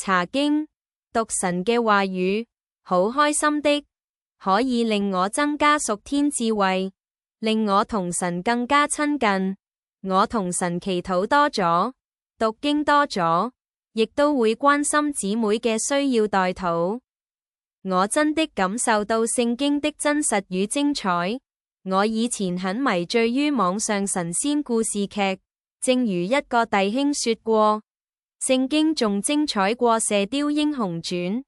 查經，讀神嘅話語，好開心的，可以令我增加屬天智慧，令我同神更加親近。我同神祈禱多咗，讀經多咗，亦都會關心姊妹嘅需要代禱。我真的感受到聖經的真實與精彩。我以前很迷醉於網上神仙故事劇，正如一個弟兄說過，聖經仲精彩過射雕英雄傳。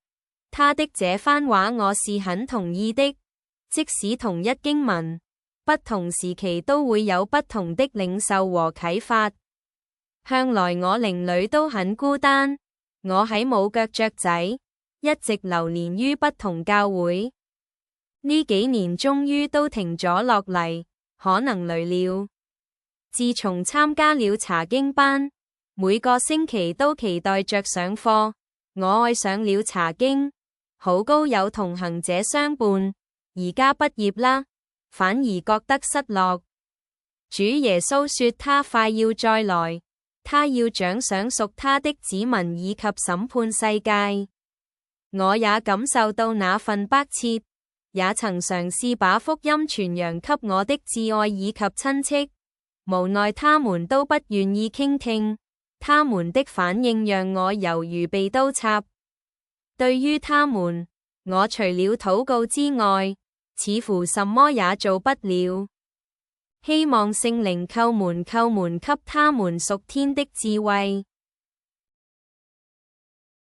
他的這番話我是很同意的，即使同一經文，不同時期都會有不同的領受和啟發。向來我靈裏都很孤單，我喺冇腳雀仔，一直流連於不同教會。呢幾年終於都停咗落嚟，可能累了。自從參加了查經班，每個星期都期待着上課，我愛上了查經，好高有同行者相伴。而家畢業啦，反而覺得失落。主耶穌說他快要再來，他要獎賞屬他的子民以及審判世界。我也感受到那份迫切，也曾嘗試把福音傳揚給我的摯愛以及親戚，無奈他們都不願意傾聽，他們的反應讓我猶如被刀插。對於他們，我除了禱告之外，似乎什麼也做不了。希望聖靈叩門給他們屬天的智慧。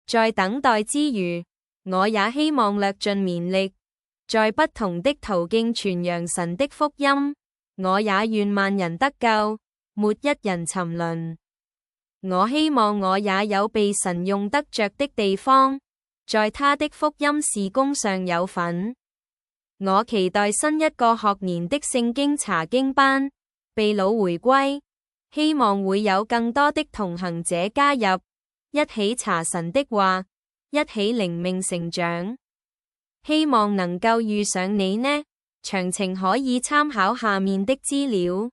在等待之餘，我也希望略盡綿力，在不同的途徑傳揚神的福音。我也願萬人得救，沒一人沉淪。我希望我也有被神用得着的地方，在他的福音事工上有份。我期待新一個學年的聖經查經班被擄回歸，希望會有更多的同行者加入，一起查神的話，一起靈命成長。希望能夠遇上你呢，詳情可以參考下面的資料。